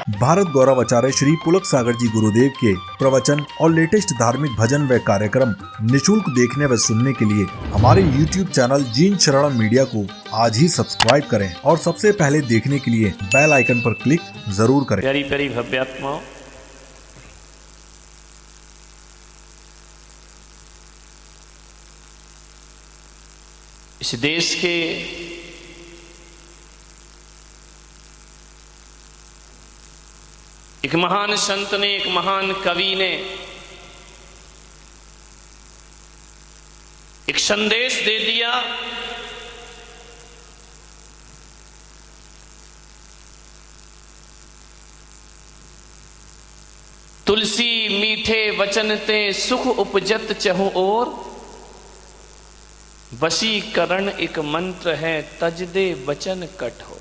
भारत गौरव आचार्य श्री पुलक सागर जी गुरुदेव के प्रवचन और लेटेस्ट धार्मिक भजन व कार्यक्रम निशुल्क देखने व सुनने के लिए हमारे YouTube चैनल जीन शरणम मीडिया को आज ही सब्सक्राइब करें और सबसे पहले देखने के लिए बेल आइकन पर क्लिक जरूर करें। प्यारी प्यारी भव्यात्माओं, इस देश के एक महान संत ने, एक महान कवि ने एक संदेश दे दिया। तुलसी मीठे वचन ते सुख उपजत चहु और, वशीकरण एक मंत्र है तज दे वचन कठोर।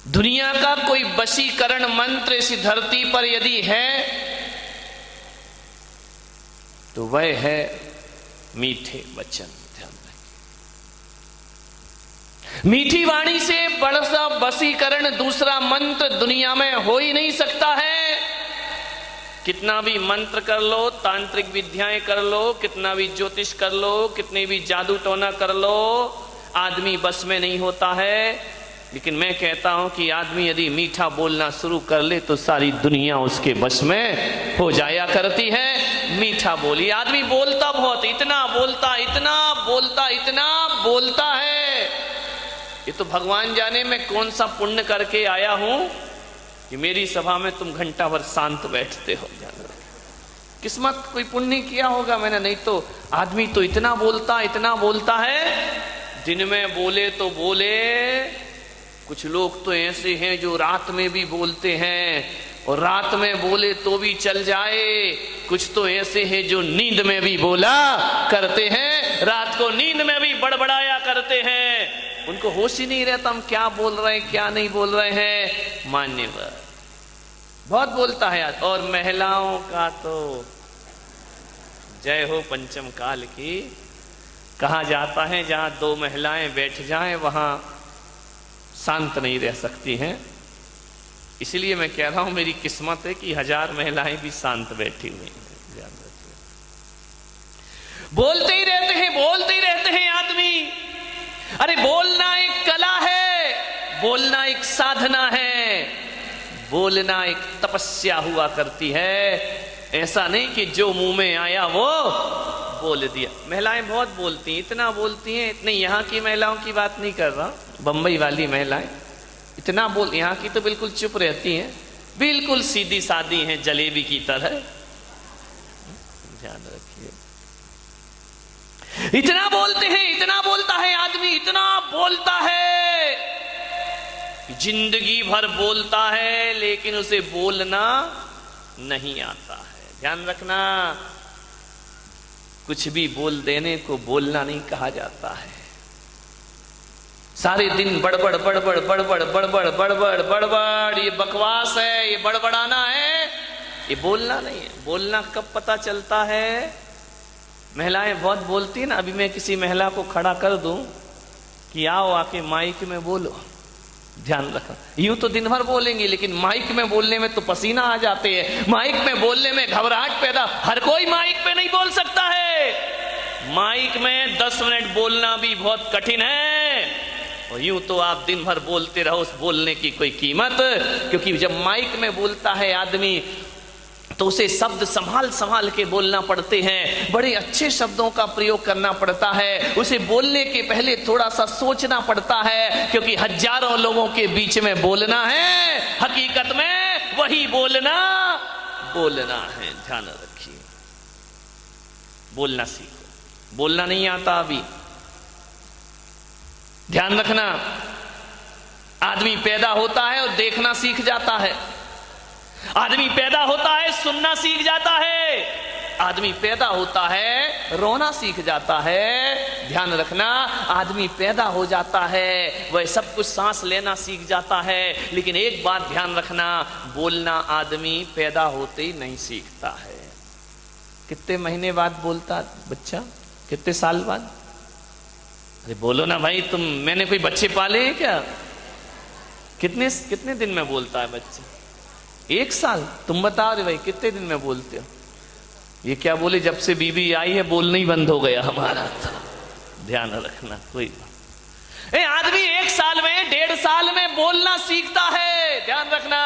दुनिया का कोई वशीकरण मंत्र इस धरती पर यदि है तो वह है मीठे वचन। ध्यान रखें, मीठी वाणी से बड़ा सा वशीकरण दूसरा मंत्र दुनिया में हो ही नहीं सकता है। कितना भी मंत्र कर लो, तांत्रिक विद्याएं कर लो, कितना भी ज्योतिष कर लो, कितने भी जादू टोना कर लो, आदमी बस में नहीं होता है। लेकिन मैं कहता हूं कि आदमी यदि मीठा बोलना शुरू कर ले तो सारी दुनिया उसके वश में हो जाया करती है। मीठा बोली, आदमी बोलता बहुत, इतना बोलता, इतना बोलता, इतना बोलता है। ये तो भगवान जाने मैं कौन सा पुण्य करके आया हूं कि मेरी सभा में तुम घंटा भर शांत बैठते हो। किस्मत कोई पुण्य किया होगा मैंने, नहीं तो आदमी तो इतना बोलता है। दिन में बोले तो बोले, कुछ लोग तो ऐसे हैं जो रात में भी बोलते हैं और रात में बोले तो भी चल जाए। कुछ तो ऐसे हैं जो नींद में भी बोला करते हैं, रात को नींद में भी बड़बड़ाया करते हैं। उनको होश ही नहीं रहता हम क्या बोल रहे हैं क्या नहीं बोल रहे हैं। मान्यवर बहुत बोलता है आज। और महिलाओं का तो जय हो पंचम काल की। कहा जाता है जहां दो महिलाएं बैठ जाएं वहां शांत नहीं रह सकती हैं। इसलिए मैं कह रहा हूं मेरी किस्मत है कि 1000 महिलाएं भी शांत बैठी हुई हैं। बोलते ही रहते हैं आदमी। अरे बोलना एक कला है, बोलना एक साधना है, बोलना एक तपस्या हुआ करती है। ऐसा नहीं कि जो मुंह में आया वो बोल दिया। महिलाएं बहुत बोलती हैं, इतना बोलती हैं, इतने यहाँ की महिलाओं की बात नहीं कर रहा, बंबई वाली महिलाएं इतना बोल, यहाँ की तो बिल्कुल चुप रहती हैं, बिल्कुल सीधी सादी हैं जलेबी की तरह। ध्यान रखिए, इतना बोलते हैं, इतना बोलता है आदमी, इतना बोलता है, जिंदगी भर बोलता है लेकिन उसे बोलना नहीं आता है। ध्यान रखना, कुछ भी बोल देने को बोलना नहीं कहा जाता है। सारे दिन बड़बड़ बड़बड़ बड़बड़ बड़बड़ बड़बड़ बड़बड़, ये बकवास है, ये बड़बड़ाना है, ये बोलना नहीं है। बोलना कब पता चलता है? महिलाएं बहुत बोलती है ना। अभी मैं किसी महिला को खड़ा कर दूं कि आओ आके माइक में बोलो, ध्यान रखना, यूं तो दिन भर बोलेंगे लेकिन माइक में बोलने में तो पसीना आ जाते हैं, माइक में बोलने में घबराहट पैदा। हर कोई माइक पे नहीं बोल सकता है। माइक में 10 मिनट बोलना भी बहुत कठिन है और यूं तो आप दिन भर बोलते रहो, उस बोलने की कोई कीमत। क्योंकि जब माइक में बोलता है आदमी तो उसे शब्द संभाल के बोलना पड़ते हैं, बड़े अच्छे शब्दों का प्रयोग करना पड़ता है। उसे बोलने के पहले थोड़ा सा सोचना पड़ता है, क्योंकि हजारों लोगों के बीच में बोलना है, हकीकत में वही बोलना है। ध्यान रखिए, बोलना सीखो। बोलना नहीं आता अभी, ध्यान रखना। आदमी पैदा होता है और देखना सीख जाता है, आदमी पैदा होता है सुनना सीख जाता है, आदमी पैदा होता है रोना सीख जाता है। ध्यान रखना, आदमी पैदा हो जाता है वह सब कुछ सांस लेना सीख जाता है, लेकिन एक बात ध्यान रखना, बोलना आदमी पैदा होते ही नहीं सीखता है। कितने महीने बाद बोलता बच्चा, कितने साल बाद? अरे बोलो ना भाई तुम, मैंने कोई बच्चे पाले हैं क्या? कितने कितने दिन में बोलता है बच्चा? 1 साल। तुम बता रहे भाई कितने दिन में बोलते हो? ये क्या बोले, जब से बीबी आई है बोलना ही बंद हो गया हमारा। ध्यान रखना। कोई आदमी 1 साल में 1.5 साल में बोलना सीखता है। ध्यान रखना।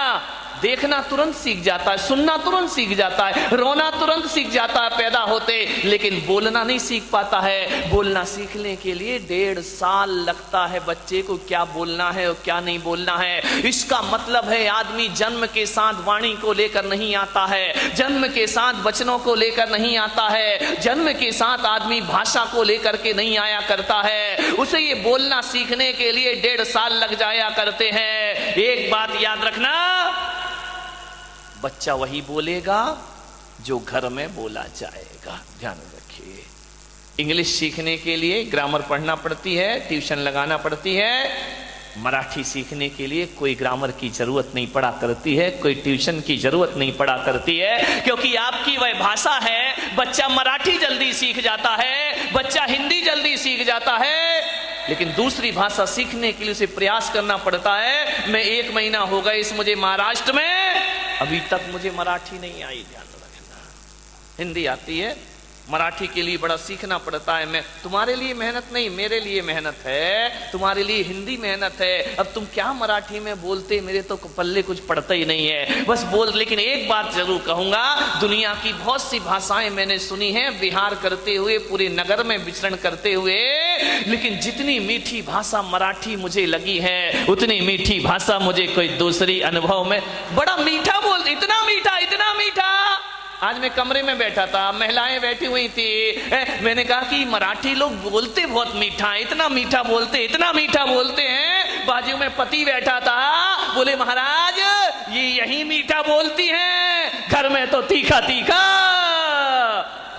देखना तुरंत सीख जाता है, सुनना तुरंत सीख जाता है, रोना तुरंत सीख जाता है पैदा होते, लेकिन बोलना नहीं सीख पाता है। बोलना सीखने के लिए 1.5 साल लगता है बच्चे को, क्या बोलना है और क्या नहीं बोलना है। इसका मतलब है आदमी जन्म के साथ वाणी को लेकर नहीं आता है, जन्म के साथ वचनों को लेकर नहीं आता है, जन्म के साथ आदमी भाषा को लेकर के नहीं आया करता है। उसे ये बोलना सीखने के लिए 1.5 साल लग जाया करते हैं। एक बात याद रखना, बच्चा वही बोलेगा जो घर में बोला जाएगा। ध्यान रखिए। इंग्लिश सीखने के लिए ग्रामर पढ़ना पड़ती है, ट्यूशन लगाना पड़ती है। मराठी सीखने के लिए कोई ग्रामर की जरूरत नहीं पड़ा करती है, कोई ट्यूशन की जरूरत नहीं पड़ा करती है, क्योंकि आपकी वह भाषा है। बच्चा मराठी जल्दी सीख जाता है, बच्चा हिंदी जल्दी सीख जाता है, लेकिन दूसरी भाषा सीखने के लिए उसे प्रयास करना पड़ता है। मैं 1 महीना हो गया इस मुझे महाराष्ट्र में, अभी तक मुझे मराठी नहीं आई। ध्यान रखना। हिंदी आती है, मराठी के लिए बड़ा सीखना पड़ता है। मैं तुम्हारे लिए मेहनत नहीं, मेरे लिए मेहनत है, तुम्हारे लिए हिंदी मेहनत है। अब तुम क्या मराठी में बोलते, मेरे तो पल्ले कुछ पड़ता ही नहीं है, बस बोल। लेकिन एक बात जरूर कहूंगा, दुनिया की बहुत सी भाषाएं मैंने सुनी हैं विहार करते हुए, पूरे नगर में विचरण करते हुए, लेकिन जितनी मीठी भाषा मराठी मुझे लगी है, उतनी मीठी भाषा मुझे कोई दूसरी अनुभव में। बड़ा मीठा बोल, इतना मीठा, इतना मीठा। आज मैं कमरे में बैठा था, महिलाएं बैठी हुई थी, मैंने कहा कि मराठी लोग बोलते बहुत मीठा है, इतना मीठा बोलते, इतना मीठा बोलते हैं। बाजू में पति बैठा था, बोले महाराज ये यही मीठा बोलती हैं, घर में तो तीखा तीखा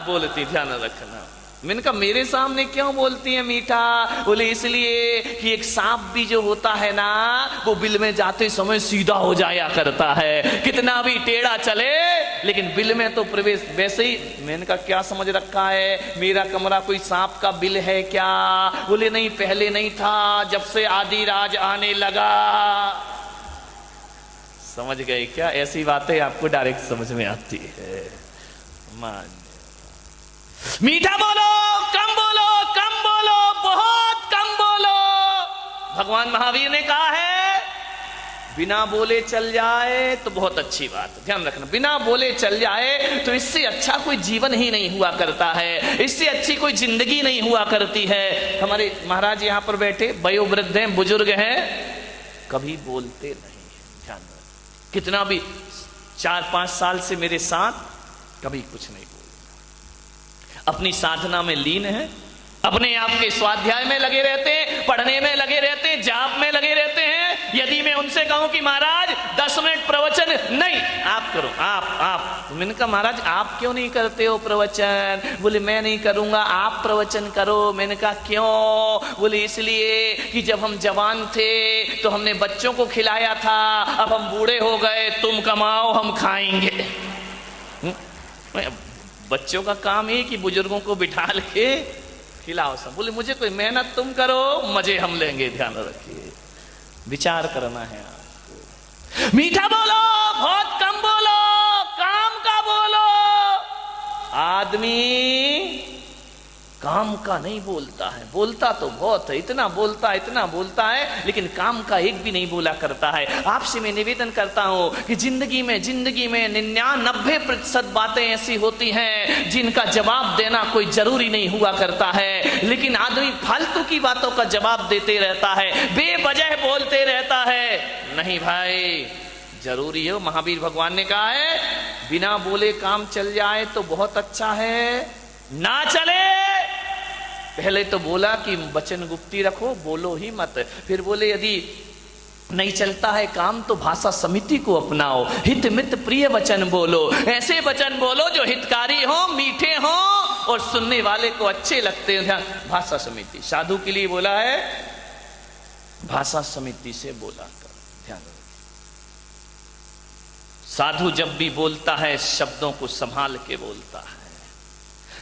बोलती। ध्यान रखना। मैंने कहा मेरे सामने क्यों बोलती है मीठा? बोले इसलिए कि एक सांप भी जो होता है ना, वो बिल में जाते समय सीधा हो जाया करता है, कितना भी टेढ़ा चले लेकिन बिल में तो प्रवेश वैसे ही। मैंने कहा क्या समझ रखा है, मेरा कमरा कोई सांप का बिल है क्या? बोले नहीं, पहले नहीं था, जब से आदि राज आने लगा। समझ गए क्या? ऐसी बातें आपको डायरेक्ट समझ में आती है। मान मीठा बोलो, कम बोलो, कम बोलो, बहुत कम बोलो। भगवान महावीर ने कहा है बिना बोले चल जाए तो बहुत अच्छी बात। ध्यान रखना, बिना बोले चल जाए तो इससे अच्छा कोई जीवन ही नहीं हुआ करता है, इससे अच्छी कोई जिंदगी नहीं हुआ करती है। हमारे महाराज यहाँ पर बैठे वयोवृद्ध हैं, बुजुर्ग हैं, कभी बोलते नहीं। ध्यान रखना, कितना भी 4-5 साल से मेरे साथ, कभी कुछ नहीं, अपनी साधना में लीन है, अपने आप के स्वाध्याय में लगे रहते हैं, पढ़ने में लगे रहते हैं, जाप में लगे रहते हैं। यदि मैं उनसे कहूं कि महाराज 10 मिनट प्रवचन, नहीं आप करो, आप। मैंने कहा महाराज आप क्यों नहीं करते हो प्रवचन? बोले मैं नहीं करूंगा, आप प्रवचन करो। मैंने कहा क्यों? बोले इसलिए कि जब हम जवान थे तो हमने बच्चों को खिलाया था, अब हम बूढ़े हो गए, तुम कमाओ हम खाएंगे। बच्चों का काम है कि बुजुर्गों को बिठा के खिलाओ सब। बोले मुझे कोई मेहनत तुम करो, मजे हम लेंगे। ध्यान रखिए, विचार करना है आपको। मीठा बोलो, बहुत कम बोलो, काम का बोलो। आदमी काम का नहीं बोलता है, बोलता तो बहुत है, इतना बोलता है, लेकिन काम का एक भी नहीं बोला करता है। आपसे मैं निवेदन करता हूं कि जिंदगी में 99% बातें ऐसी होती हैं जिनका जवाब देना कोई जरूरी नहीं हुआ करता है, लेकिन आदमी फालतू की बातों का जवाब देते रहता है, बेवजह बोलते रहता है। नहीं भाई, जरूरी है। महावीर भगवान ने कहा है बिना बोले काम चल जाए तो बहुत अच्छा है, ना चले। पहले तो बोला कि वचन गुप्ती रखो, बोलो ही मत। फिर बोले यदि नहीं चलता है काम तो भाषा समिति को अपनाओ, हित मित प्रिय वचन बोलो। ऐसे वचन बोलो जो हितकारी हो, मीठे हो और सुनने वाले को अच्छे लगते हो। भाषा समिति साधु के लिए बोला है, भाषा समिति से बोला कर। ध्यान रखो, साधु जब भी बोलता है शब्दों को संभाल के बोलता है।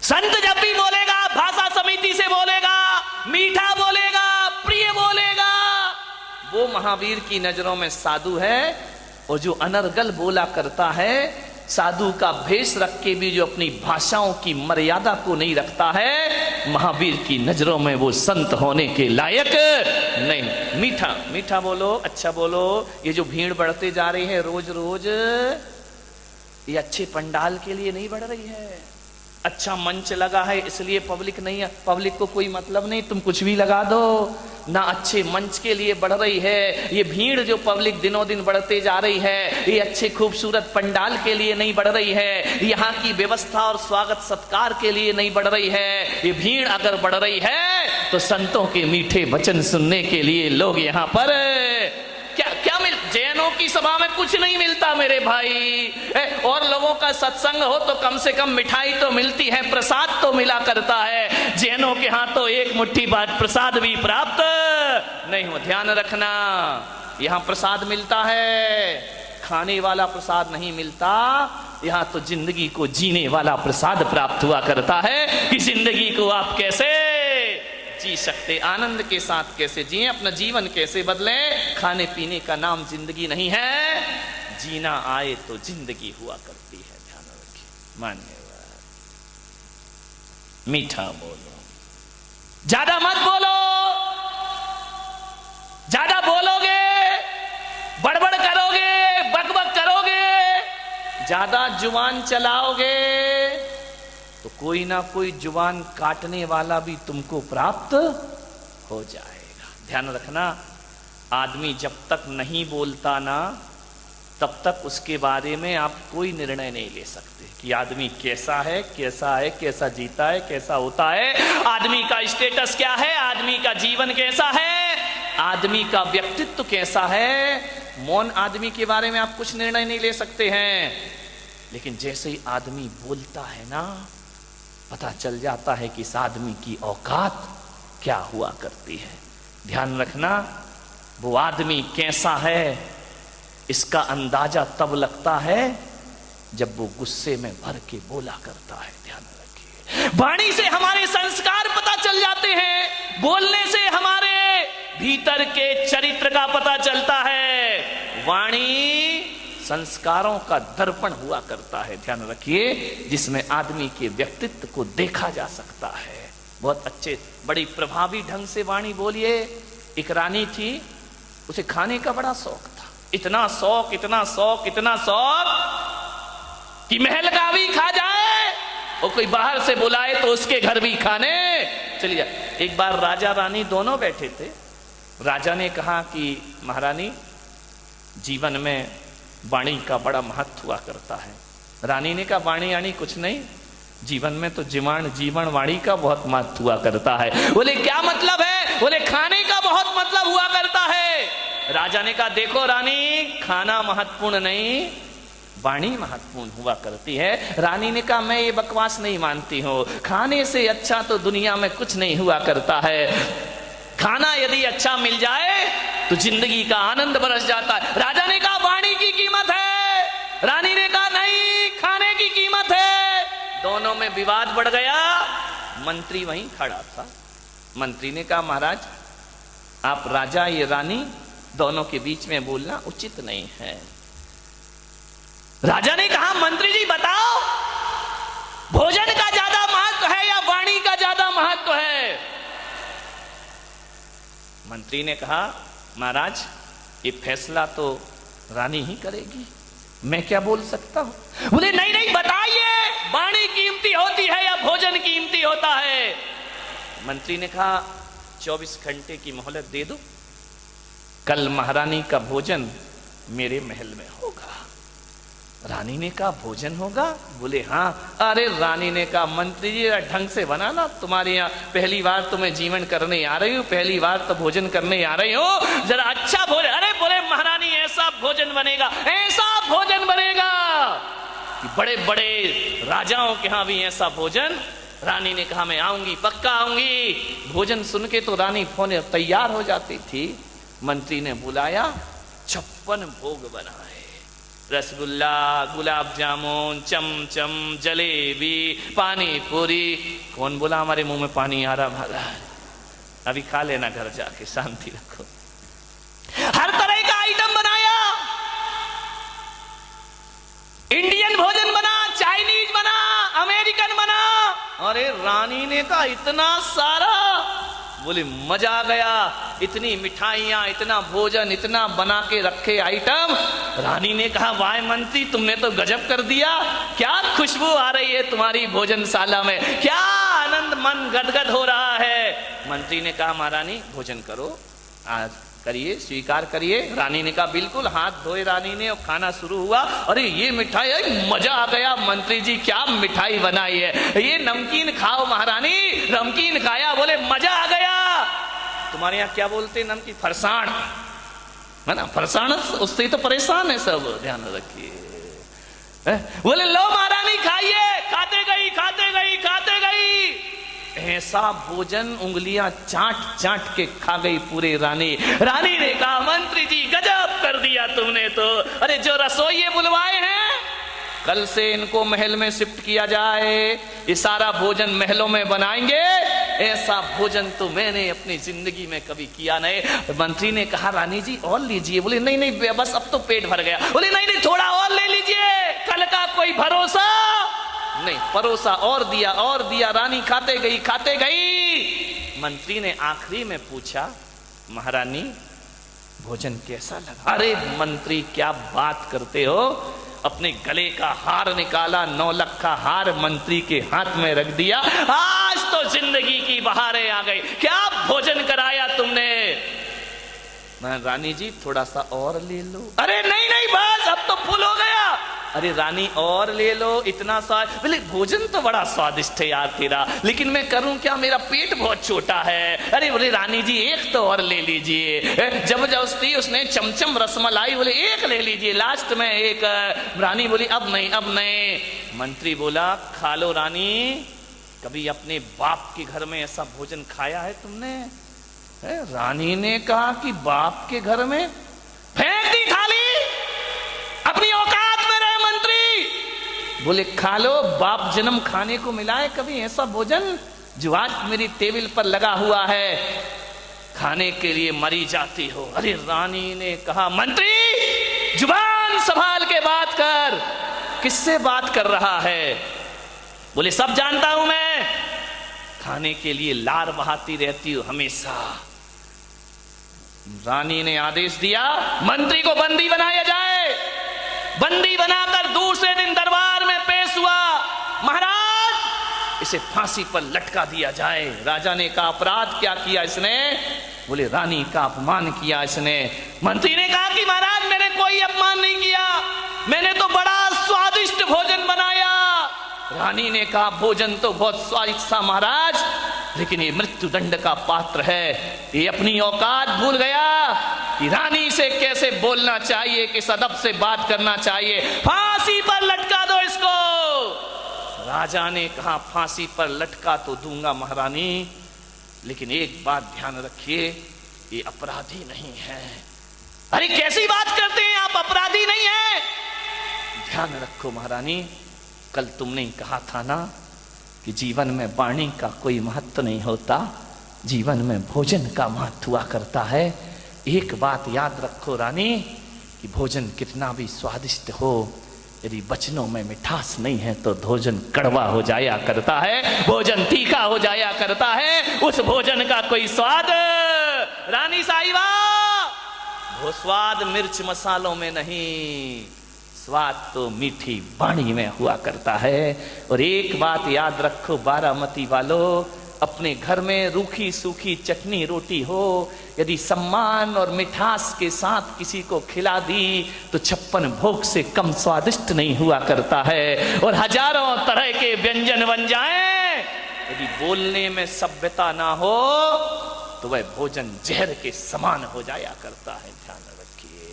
संत जब भी बोलेगा भाषा समिति से बोलेगा, मीठा बोलेगा, प्रिय बोलेगा। वो महावीर की नजरों में साधु है। और जो अनर्गल बोला करता है, साधु का भेष रख के भी जो अपनी भाषाओं की मर्यादा को नहीं रखता है, महावीर की नजरों में वो संत होने के लायक नहीं। मीठा मीठा बोलो, अच्छा बोलो। ये जो भीड़ बढ़ते जा रही है रोज रोज, ये अच्छे पंडाल के लिए नहीं बढ़ रही है। अच्छा मंच लगा है इसलिए पब्लिक नहीं है, पब्लिक को कोई मतलब नहीं, तुम कुछ भी लगा दो ना। अच्छे मंच के लिए बढ़ रही है ये भीड़, जो पब्लिक दिनों दिन बढ़ते जा रही है, ये अच्छे खूबसूरत पंडाल के लिए नहीं बढ़ रही है, यहाँ की व्यवस्था और स्वागत सत्कार के लिए नहीं बढ़ रही है। ये भीड़ अगर बढ़ रही है तो संतों के मीठे वचन सुनने के लिए लोग यहाँ पर क्या मिल। जैनों की सभा में कुछ नहीं मिलता मेरे भाई, और लोगों का सत्संग हो तो कम से कम मिठाई तो मिलती है, प्रसाद तो मिला करता है। जैनों के हाथ तो एक मुट्ठी बाद प्रसाद भी प्राप्त नहीं हो। ध्यान रखना, यहाँ प्रसाद मिलता है, खाने वाला प्रसाद नहीं मिलता। यहाँ तो जिंदगी को जीने वाला प्रसाद प्राप्त हुआ करता है कि जिंदगी को आप कैसे जी सकते, आनंद के साथ कैसे जिए, अपना जीवन कैसे बदलें। खाने पीने का नाम जिंदगी नहीं है, जीना आए तो जिंदगी हुआ करती है। ध्यान रखिए। मान्यवर, मीठा बोलो, ज्यादा मत बोलो। ज्यादा बोलोगे, बड़बड़ करोगे, बकबक करोगे, ज्यादा जुबान चलाओगे तो कोई ना कोई जुबान काटने वाला भी तुमको प्राप्त हो जाएगा। ध्यान रखना, आदमी जब तक नहीं बोलता ना, तब तक उसके बारे में आप कोई निर्णय नहीं ले सकते कि आदमी कैसा है, कैसा है, कैसा जीता है, कैसा होता है, आदमी का स्टेटस क्या है, आदमी का जीवन कैसा है, आदमी का व्यक्तित्व कैसा है। मौन आदमी के बारे में आप कुछ निर्णय नहीं ले सकते हैं। लेकिन जैसे ही आदमी बोलता है ना, पता चल जाता है कि इस आदमी की औकात क्या हुआ करती है। ध्यान रखना, वो आदमी कैसा है इसका अंदाजा तब लगता है जब वो गुस्से में भर के बोला करता है। ध्यान रखिए, वाणी से हमारे संस्कार पता चल जाते हैं, बोलने से हमारे भीतर के चरित्र का पता चलता है। वाणी संस्कारों का दर्पण हुआ करता है। ध्यान रखिए, जिसमें आदमी के व्यक्तित्व को देखा जा सकता है। बहुत अच्छे, बड़ी प्रभावी ढंग से वाणी बोलिए। एक रानी थी, उसे खाने का बड़ा शौक था, इतना शौक, इतना शौक, इतना शौक कि महल का भी खा जाए और कोई बाहर से बुलाए तो उसके घर भी खाने चली जाए। एक बार राजा रानी दोनों बैठे थे। राजा ने कहा कि महारानी, जीवन में वाणी का बड़ा महत्व हुआ करता है। रानी ने कहा, वाणी यानी कुछ नहीं, जीवन में तो जीवन वाणी का बहुत महत्व हुआ करता है। बोले क्या मतलब है? बोले खाने का बहुत मतलब हुआ करता है। राजा ने कहा, देखो रानी, खाना महत्वपूर्ण नहीं, वाणी महत्वपूर्ण हुआ करती है। रानी ने कहा, मैं ये बकवास नहीं मानती हूं, खाने से अच्छा तो दुनिया में कुछ नहीं हुआ करता है। खाना यदि अच्छा मिल जाए तो जिंदगी का आनंद बरस जाता है। राजा ने कहा, वाणी की कीमत है। रानी ने कहा, नहीं, खाने की कीमत है। दोनों में विवाद बढ़ गया। मंत्री वहीं खड़ा था। मंत्री ने कहा, महाराज, आप राजा, ये रानी, दोनों के बीच में बोलना उचित नहीं है। राजा ने कहा, मंत्री जी बताओ, भोजन का ज्यादा महत्व है या वाणी का ज्यादा महत्व है? मंत्री ने कहा, महाराज, ये फैसला तो रानी ही करेगी, मैं क्या बोल सकता हूं। बोले नहीं नहीं, बताइए, वाणी कीमती होती है या भोजन कीमती होता है? मंत्री ने कहा, 24 घंटे की मोहलत दे दो, कल महारानी का भोजन मेरे महल में होगा। रानी ने कहा, भोजन होगा? बोले हाँ। अरे रानी ने कहा, मंत्री जी ढंग से बनाना, तुम्हारे यहाँ पहली बार तो मैं जीवन करने आ रही हूँ, पहली बार तो भोजन करने आ रही हूँ, जरा अच्छा भोजन। अरे बोले महारानी, ऐसा भोजन बनेगा, ऐसा भोजन बनेगा कि बड़े बड़े राजाओं के यहाँ भी ऐसा भोजन। रानी ने कहा, मैं आऊंगी, पक्का आऊंगी। भोजन सुन के तो रानी होने तैयार हो जाती थी। मंत्री ने बुलाया, 56 भोग बनाए, रसगुल्ला, गुलाब जामुन, चमचम, जलेबी, पानी पूरी। कौन बोला हमारे मुंह में पानी आ रहा? भागा, अभी खा लेना घर जाके, शांति रखो। अरे रानी ने कहा इतना सारा? बोले मजा आ गया, इतनी मिठाइयां, इतना भोजन, इतना बना के रखे आइटम। रानी ने कहा वाह मंत्री, तुमने तो गजब कर दिया, क्या खुशबू आ रही है तुम्हारी भोजनशाला में, क्या आनंद, मन गदगद हो रहा है। मंत्री ने कहा महारानी भोजन करो, आज करिए, स्वीकार करिए। रानी ने कहा बिल्कुल। हाथ धोए रानी ने और खाना शुरू हुआ। अरे ये मिठाई, मजा आ गया मंत्री जी, क्या मिठाई बनाई है, ये नमकीन खाओ महारानी। नमकीन खाया, बोले मजा आ गया। तुम्हारे यहाँ क्या बोलते हैं नमकीन? फरसाण है ना, फरसाण, उससे तो परेशान है सब, ध्यान रखिए। बोले लो महारानी खाइए। खाते गई, खाते गई, खाते गई, ऐसा भोजन उंगलियां चाट चाट के खा गई पूरे रानी। रानी ने कहा मंत्री जी गजब कर दिया तुमने तो। अरे जो रसोइये बुलवाए हैं, कल से इनको महल में शिफ्ट किया जाए, ये सारा भोजन महलों में बनाएंगे। ऐसा भोजन तो मैंने अपनी जिंदगी में कभी किया नहीं। मंत्री ने कहा रानी जी और लीजिए। बोले नहीं नहीं बस अब तो पेट भर गया। बोले नहीं नहीं थोड़ा और ले लीजिए, कल का कोई भरोसा नहीं। परोसा और दिया और दिया, रानी खाते गई, खाते गई। मंत्री ने आखिरी में पूछा महारानी भोजन कैसा लगा? अरे मंत्री क्या बात करते हो, अपने गले का हार निकाला, 9 लाख का हार मंत्री के हाथ में रख दिया। आज तो जिंदगी की बहारें आ गई, क्या भोजन कराया तुमने। रानी जी थोड़ा सा और ले लो। अरे नहीं नहीं बस अब तो फुल हो गया। अरे रानी और ले लो, इतना सा। बोले भोजन तो बड़ा स्वादिष्ट है यार तेरा, लेकिन मैं करूं क्या, मेरा पेट बहुत छोटा है। अरे बोले रानी जी एक तो और ले लीजिए। जबरदस्ती उसने चमचम रसमलाई, बोले एक ले लीजिए, लास्ट में एक। रानी बोली अब नहीं, अब नहीं। मंत्री बोला खा लो रानी, कभी अपने बाप के घर में ऐसा भोजन खाया है तुमने? रानी ने कहा कि बाप के घर में? फेंक दी थाली, अपनी औकात में रहे मंत्री। बोले खा लो, बाप जन्म खाने को मिला है कभी ऐसा भोजन जो आज मेरी टेबल पर लगा हुआ है, खाने के लिए मरी जाती हो। अरे रानी ने कहा मंत्री जुबान संभाल के बात कर, किससे बात कर रहा है? बोले सब जानता हूं मैं, खाने के लिए लार बहाती रहती हूं हमेशा। रानी ने आदेश दिया मंत्री को बंदी बनाया जाए। बंदी बनाकर दूसरे दिन दरबार में पेश हुआ। महाराज इसे फांसी पर लटका दिया जाए। राजा ने कहा अपराध क्या किया इसने? बोले रानी का अपमान किया इसने। मंत्री ने कहा कि महाराज मैंने कोई अपमान नहीं किया, मैंने तो बड़ा स्वादिष्ट भोजन बनाया। रानी ने कहा भोजन तो बहुत स्वादिष्ट था महाराज, लेकिन ये मृत्यु दंड का पात्र है। ये अपनी औकात भूल गया कि रानी से कैसे बोलना चाहिए, किस अदब से बात करना चाहिए। फांसी पर लटका दो इसको। राजा ने कहा फांसी पर लटका तो दूंगा महारानी, लेकिन एक बात ध्यान रखिए, ये अपराधी नहीं है। अरे कैसी बात करते हैं आप, अपराधी नहीं है? ध्यान रखो महारानी, कल तुमने कहा था ना कि जीवन में वाणी का कोई महत्व नहीं होता, जीवन में भोजन का महत्व हुआ करता है। एक बात याद रखो रानी कि भोजन कितना भी स्वादिष्ट हो, यदि वचनों में मिठास नहीं है तो भोजन कड़वा हो जाया करता है, भोजन तीखा हो जाया करता है, उस भोजन का कोई स्वाद। रानी साहिबा वो स्वाद मिर्च मसालों में नहीं, स्वाद तो मीठी वाणी में हुआ करता है। और एक बात याद रखो बारामती वालों, अपने घर में रूखी सूखी चटनी रोटी हो, यदि सम्मान और मिठास के साथ किसी को खिला दी तो 56 भोग से कम स्वादिष्ट नहीं हुआ करता है। और हजारों तरह के व्यंजन बन जाएं, यदि बोलने में सभ्यता ना हो तो वह भोजन जहर के समान हो जाया करता है। ध्यान रखिए।